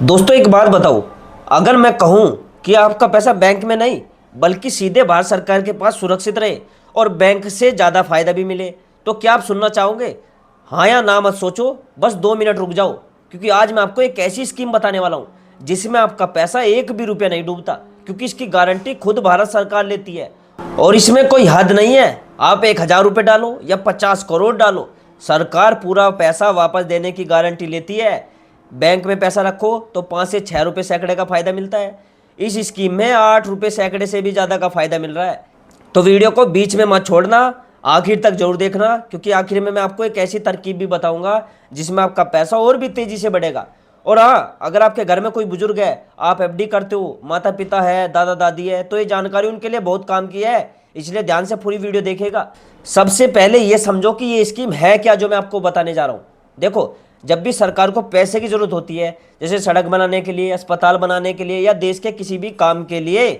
दोस्तों एक बात बताओ। अगर मैं कहूं कि आपका पैसा बैंक में नहीं बल्कि सीधे भारत सरकार के पास सुरक्षित रहे और बैंक से ज़्यादा फायदा भी मिले, तो क्या आप सुनना चाहोगे? हाँ या ना मत सोचो, बस 2 मिनट रुक जाओ, क्योंकि आज मैं आपको एक ऐसी स्कीम बताने वाला हूं जिसमें आपका पैसा एक भी रुपया नहीं डूबता, क्योंकि इसकी गारंटी खुद भारत सरकार लेती है। और इसमें कोई हद नहीं है, आप 1,000 रुपये डालो या 50 करोड़ डालो, सरकार पूरा पैसा वापस देने की गारंटी लेती है। बैंक में पैसा रखो तो 5 से 6 रुपये सैकड़े का फायदा मिलता है। इस स्कीम में 8 रुपये सैकड़े से भी ज़्यादा का फायदा मिल रहा है। तो वीडियो को बीच में मत छोड़ना, आखिर तक जरूर देखना, क्योंकि आखिर में मैं आपको एक ऐसी तरकीब भी बताऊंगा जिसमें आपका पैसा और भी तेजी से बढ़ेगा। और हाँ, अगर आपके घर में कोई बुजुर्ग है, आप एफडी करते हो, माता पिता है, दादा दादी है, तो ये जानकारी उनके लिए बहुत काम की है, इसलिए ध्यान से पूरी वीडियो देखेगा। सबसे पहले ये समझो कि ये स्कीम है क्या जो मैं आपको बताने जा रहा हूँ। देखो, जब भी सरकार को पैसे की जरूरत होती है, जैसे सड़क बनाने के लिए, अस्पताल बनाने के लिए या देश के किसी भी काम के लिए,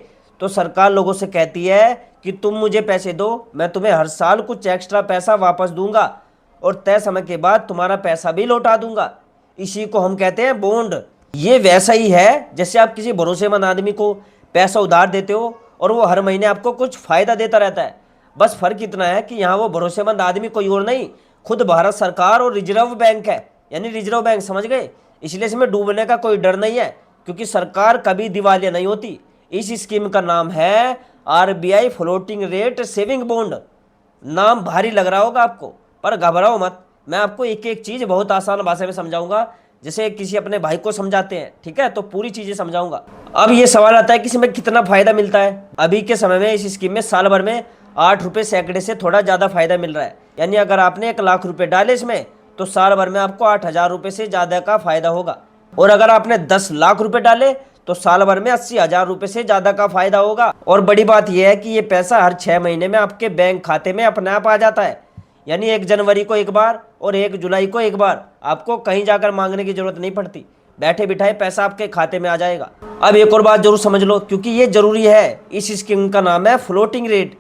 तो सरकार लोगों से कहती है कि तुम मुझे पैसे दो, मैं तुम्हें हर साल कुछ एक्स्ट्रा पैसा वापस दूंगा और तय समय के बाद तुम्हारा पैसा भी लौटा दूंगा। इसी को हम कहते हैं बॉन्ड। ये वैसा ही है जैसे आप किसी भरोसेमंद आदमी को पैसा उधार देते हो और वो हर महीने आपको कुछ फायदा देता रहता है। बस फर्क इतना है कि यहाँ वो भरोसेमंद आदमी कोई और नहीं, खुद भारत सरकार और रिजर्व बैंक है, यानी रिजर्व बैंक, समझ गए? इसलिए इसमें डूबने का कोई डर नहीं है, क्योंकि सरकार कभी दिवालिया नहीं होती। इस स्कीम का नाम है RBI floating rate saving bond. नाम भारी लग रहा होगा आपको, पर घबराओ मत, मैं आपको एक एक चीज बहुत आसान भाषा में समझाऊंगा, जैसे किसी अपने भाई को समझाते हैं, ठीक है? तो पूरी चीजें समझाऊंगा। अब ये सवाल आता है कि इसमें कितना फायदा मिलता है। अभी के समय में इस स्कीम में साल भर में 8 रुपये सैकड़े से थोड़ा ज्यादा फायदा मिल रहा है। यानी अगर आपने 1,00,000 रुपये डाले इसमें, तो साल भर में आपको 8,000 रुपये से ज्यादा का फायदा होगा। और अगर आपने 10 लाख रुपए डाले तो साल भर में 80,000 रुपये से ज्यादा का फायदा होगा। और बड़ी बात यह है कि ये पैसा हर 6 महीने में आपके बैंक खाते में अपने आप आ जाता है। यानी 1 जनवरी को एक बार और 1 जुलाई को एक बार, आपको कहीं जाकर मांगने की जरूरत नहीं पड़ती, बैठे बिठाए पैसा आपके खाते में आ जाएगा। अब एक और बात जरूर समझ लो, क्योंकि ये जरूरी है। इस स्कीम का नाम है फ्लोटिंग रेट,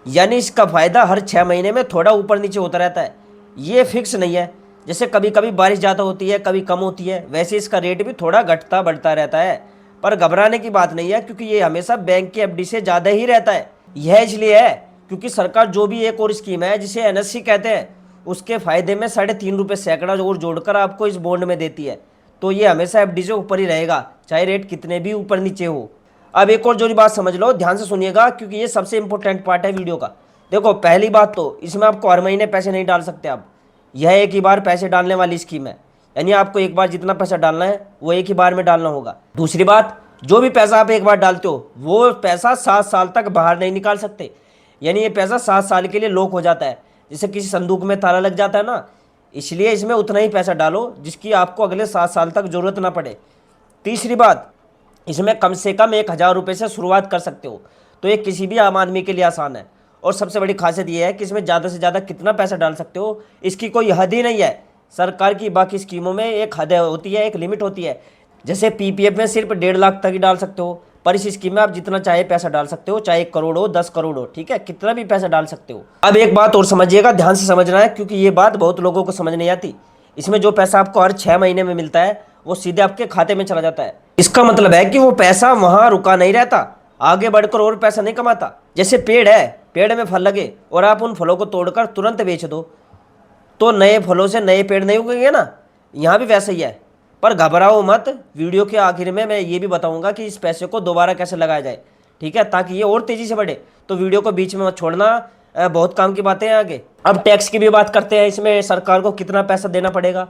यानी इसका फायदा हर 6 महीने में थोड़ा ऊपर नीचे होता रहता है, ये फिक्स नहीं है। जैसे कभी कभी बारिश ज़्यादा होती है, कभी कम होती है, वैसे इसका रेट भी थोड़ा घटता बढ़ता रहता है। पर घबराने की बात नहीं है, क्योंकि ये हमेशा बैंक की एफडी से ज़्यादा ही रहता है। यह इसलिए है क्योंकि सरकार जो भी एक और स्कीम है जिसे एनएससी कहते हैं, उसके फायदे में 3.5 रुपये सैकड़ा और जोड़कर आपको इस बॉन्ड में देती है। तो ये हमेशा एफडी से ऊपर ही रहेगा, चाहे रेट कितने भी ऊपर नीचे हो। अब एक और जरूरी बात समझ लो, ध्यान से सुनिएगा, क्योंकि ये सबसे इंपॉर्टेंट पार्ट है वीडियो का। देखो, पहली बात तो इसमें आपको हर महीने पैसे नहीं डाल सकते आप, यह एक ही बार पैसे डालने वाली स्कीम है। यानी आपको एक बार जितना पैसा डालना है वो एक ही बार में डालना होगा। दूसरी बात, जो भी पैसा आप एक बार डालते हो वो पैसा 7 साल तक बाहर नहीं निकाल सकते। यानी ये पैसा 7 साल के लिए लॉक हो जाता है, जैसे किसी संदूक में ताला लग जाता है ना, इसलिए इसमें उतना ही पैसा डालो जिसकी आपको अगले 7 साल तक जरूरत ना पड़े। तीसरी बात, इसमें कम से कम 1,000 रुपये से शुरुआत कर सकते हो, तो ये किसी भी आम आदमी के लिए आसान है। और सबसे बड़ी खासियत ये है कि इसमें ज़्यादा से ज़्यादा कितना पैसा डाल सकते हो इसकी कोई हद ही नहीं है। सरकार की बाकी स्कीमों में एक हद होती है, एक लिमिट होती है। जैसे पीपीएफ में सिर्फ 1.5 लाख तक ही डाल सकते हो, पर इस स्कीम में आप जितना चाहे पैसा डाल सकते हो, चाहे 1 करोड़ हो, 10 करोड़ हो, ठीक है? कितना भी पैसा डाल सकते हो। अब एक बात और समझिएगा, ध्यान से समझना है, क्योंकि ये बात बहुत लोगों को समझ नहीं आती। इसमें जो पैसा आपको हर 6 महीने में मिलता है वो सीधे आपके खाते में चला जाता है। इसका मतलब है कि वो पैसा वहां रुका नहीं रहता, आगे बढ़कर और पैसा नहीं कमाता। जैसे पेड़ है, पेड़ में फल लगे और आप उन फलों को तोड़कर तुरंत बेच दो, तो नए फलों से नए पेड़ नहीं उगेंगे ना, यहाँ भी वैसे ही है। पर घबराओ मत, वीडियो के आखिर में मैं ये भी बताऊंगा कि इस पैसे को दोबारा कैसे लगाया जाए, ठीक है? ताकि ये और तेजी से बढ़े। तो वीडियो को बीच में मत छोड़ना, बहुत काम की बातें हैं आगे। अब टैक्स की भी बात करते हैं, इसमें सरकार को कितना पैसा देना पड़ेगा।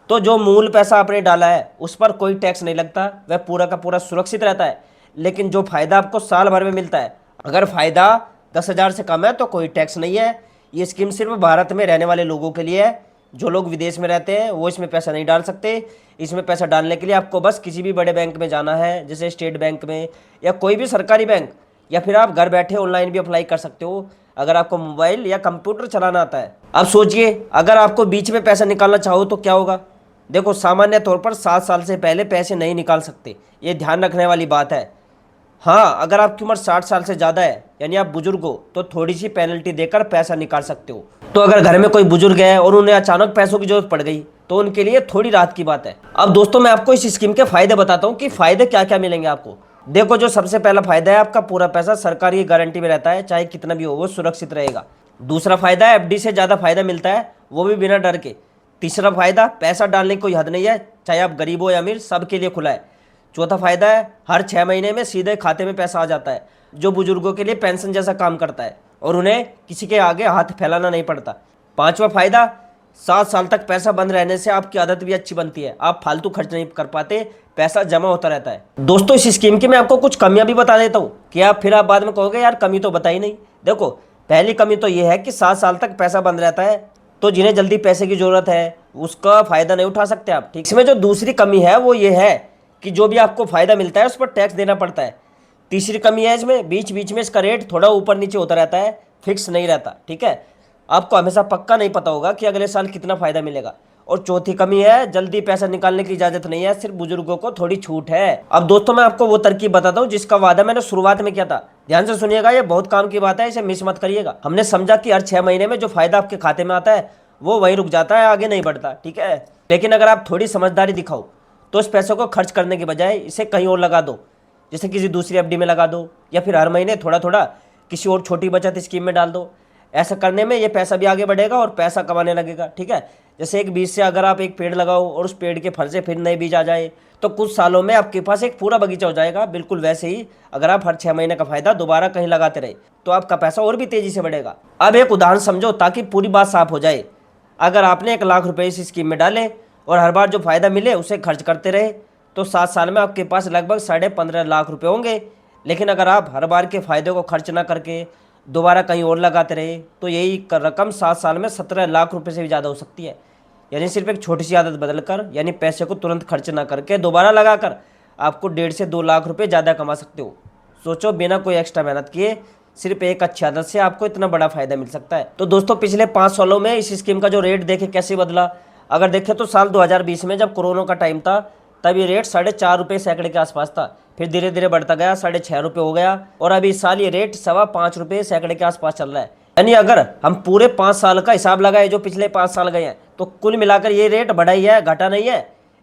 तो जो मूल पैसा आपने डाला है उस पर कोई टैक्स नहीं लगता, वह पूरा का पूरा सुरक्षित रहता है। लेकिन जो फायदा आपको साल भर में मिलता है, अगर फायदा 10,000 से कम है तो कोई टैक्स नहीं है। ये स्कीम सिर्फ भारत में रहने वाले लोगों के लिए है। जो लोग विदेश में रहते हैं वो इसमें पैसा नहीं डाल सकते। इसमें पैसा डालने के लिए आपको बस किसी भी बड़े बैंक में जाना है, जैसे स्टेट बैंक में या कोई भी सरकारी बैंक, या फिर आप घर बैठे ऑनलाइन भी अप्लाई कर सकते हो अगर आपको मोबाइल या कंप्यूटर चलाना आता है। अब सोचिए, अगर आपको बीच में पैसा निकालना चाहो तो क्या होगा? देखो, सामान्य तौर पर 7 साल से पहले पैसे नहीं निकाल सकते, ये ध्यान रखने वाली बात है। हाँ, अगर आपकी उम्र 60 साल से ज़्यादा है, यानी आप बुजुर्ग हो, तो थोड़ी सी पेनल्टी देकर पैसा निकाल सकते हो। तो अगर घर में कोई बुजुर्ग है और उन्हें अचानक पैसों की जरूरत पड़ गई, तो उनके लिए थोड़ी राहत की बात है। अब दोस्तों मैं आपको इस स्कीम के फायदे बताता हूँ कि फायदे क्या क्या मिलेंगे आपको। देखो, जो सबसे पहला फायदा है, आपका पूरा पैसा सरकारी गारंटी में रहता है, चाहे कितना भी हो वो सुरक्षित रहेगा। दूसरा फायदा है, एफडी से ज़्यादा फायदा मिलता है, वो भी बिना डर के। तीसरा फायदा, पैसा डालने की कोई हद नहीं है, चाहे आप गरीब हो या अमीर, सबके लिए खुला है। चौथा फायदा है, हर 6 महीने में सीधे खाते में पैसा आ जाता है, जो बुजुर्गों के लिए पेंशन जैसा काम करता है और उन्हें किसी के आगे हाथ फैलाना नहीं पड़ता। पांचवा फायदा, 7 साल तक पैसा बंद रहने से आपकी आदत भी अच्छी बनती है, आप फालतू खर्च नहीं कर पाते, पैसा जमा होता रहता है। दोस्तों इस स्कीम की मैं आपको कुछ कमियां भी बता देता हूँ कि आप बाद में कहोगे यार कमी तो बताई नहीं। देखो, पहली कमी तो यह है कि 7 साल तक पैसा बंद रहता है, तो जिन्हें जल्दी पैसे की जरूरत है उसका फायदा नहीं उठा सकते आप, ठीक। इसमें जो दूसरी कमी है वो ये है कि जो भी आपको फायदा मिलता है उस पर टैक्स देना पड़ता है। तीसरी कमी है इसमें, बीच बीच में इसका रेट थोड़ा ऊपर नीचे होता रहता है, फिक्स नहीं रहता, ठीक है। आपको हमेशा पक्का नहीं पता होगा कि अगले साल कितना फायदा मिलेगा। और चौथी कमी है, जल्दी पैसा निकालने की इजाजत नहीं है, सिर्फ बुजुर्गों को थोड़ी छूट है। अब दोस्तों मैं आपको वो तरकीब बताता हूँ जिसका वादा मैंने शुरुआत में किया था। ध्यान से सुनिएगा, ये बहुत काम की बात है, इसे मिस मत करिएगा। हमने समझा कि हर 6 महीने में जो फायदा आपके खाते में आता है वो वहीं रुक जाता है, आगे नहीं बढ़ता, ठीक है। लेकिन अगर आप थोड़ी समझदारी दिखाओ तो इस पैसों को खर्च करने के बजाय इसे कहीं और लगा दो, जैसे किसी दूसरी एफडी में लगा दो, या फिर हर महीने थोड़ा थोड़ा किसी और छोटी बचत स्कीम में डाल दो। ऐसा करने में ये पैसा भी आगे बढ़ेगा और पैसा कमाने लगेगा, ठीक है। जैसे एक बीज से अगर आप एक पेड़ लगाओ और उस पेड़ के फल से फिर नए बीज आ जाए तो कुछ सालों में आपके पास एक पूरा बगीचा हो जाएगा। बिल्कुल वैसे ही अगर आप हर 6 महीने का फायदा दोबारा कहीं लगाते रहे तो आपका पैसा और भी तेजी से बढ़ेगा। अब एक उदाहरण समझो ताकि पूरी बात साफ हो जाए। अगर आपने 1 लाख रुपए इस स्कीम में डाले और हर बार जो फायदा मिले उसे खर्च करते रहे तो 7 साल में आपके पास लगभग 15.5 लाख रुपए होंगे। लेकिन अगर आप हर बार के फायदे को खर्च ना करके दोबारा कहीं और लगाते रहे तो यही रकम 7 साल में 17 लाख रुपए से भी ज़्यादा हो सकती है। यानी सिर्फ एक छोटी सी आदत बदलकर, यानी पैसे को तुरंत खर्च ना करके दोबारा लगाकर आपको 1.5 से 2 लाख रुपए ज़्यादा कमा सकते हो। सोचो, बिना कोई एक्स्ट्रा मेहनत किए सिर्फ एक अच्छी आदत से आपको इतना बड़ा फायदा मिल सकता है। तो दोस्तों पिछले 5 सालों में इस स्कीम का जो रेट देखे कैसे बदला। अगर देखें तो साल 2020 में जब कोरोना का टाइम था तब ये रेट 4.5 रुपये सैकड़े के आसपास था, फिर धीरे धीरे बढ़ता गया, 6.5 रुपये हो गया और अभी इस साल ये रेट 5.25 रुपये सैकड़े के आसपास चल रहा है। यानी अगर हम पूरे 5 साल का हिसाब लगाए जो पिछले 5 साल गए हैं तो कुल मिलाकर ये रेट बढ़ा ही है, घटा नहीं है।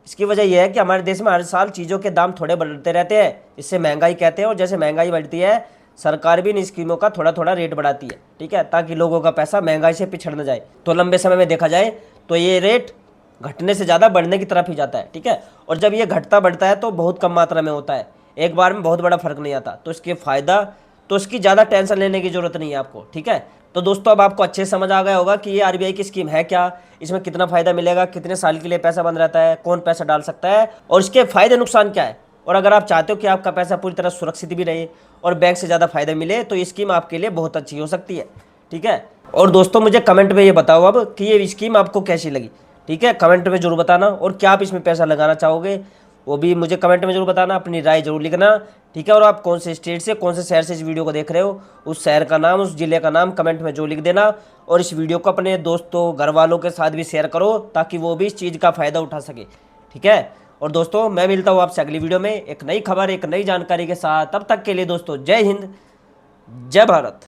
इसकी वजह यह है कि हमारे देश में हर साल चीज़ों के दाम थोड़े बढ़ते रहते हैं, इससे महंगाई कहते हैं, और जैसे महंगाई बढ़ती है सरकार भी इन स्कीमों का थोड़ा थोड़ा रेट बढ़ाती है, ठीक है, ताकि लोगों का पैसा महंगाई से पिछड़ न जाए। तो लंबे समय में देखा जाए तो ये रेट घटने से ज़्यादा बढ़ने की तरफ ही जाता है, ठीक है। और जब ये घटता बढ़ता है तो बहुत कम मात्रा में होता है, एक बार में बहुत बड़ा फर्क नहीं आता। तो इसके फ़ायदा, तो इसकी ज़्यादा टेंशन लेने की ज़रूरत नहीं है आपको, ठीक है। तो दोस्तों अब आपको अच्छे से समझ आ गया होगा कि ये आरबीआई की स्कीम है क्या, इसमें कितना फ़ायदा मिलेगा, कितने साल के लिए पैसा बंद रहता है, कौन पैसा डाल सकता है और इसके फ़ायदे नुकसान क्या है। और अगर आप चाहते हो कि आपका पैसा पूरी तरह सुरक्षित भी रहे और बैंक से ज़्यादा फायदा मिले तो ये स्कीम आपके लिए बहुत अच्छी हो सकती है, ठीक है। और दोस्तों मुझे कमेंट में ये बताओ अब कि ये स्कीम आपको कैसी लगी, ठीक है, कमेंट में जरूर बताना। और क्या आप इसमें पैसा लगाना चाहोगे वो भी मुझे कमेंट में जरूर बताना, अपनी राय जरूर लिखना, ठीक है। और आप कौन से स्टेट से, कौन से शहर से इस वीडियो को देख रहे हो, उस शहर का नाम, उस जिले का नाम कमेंट में जो लिख देना। और इस वीडियो को अपने दोस्तों, घर वालों के साथ भी शेयर करो ताकि वो भी इस चीज़ का फ़ायदा उठा सके, ठीक है। और दोस्तों मैं मिलता हूँ आपसे अगली वीडियो में एक नई खबर, एक नई जानकारी के साथ। तब तक के लिए दोस्तों जय हिंद, जय भारत।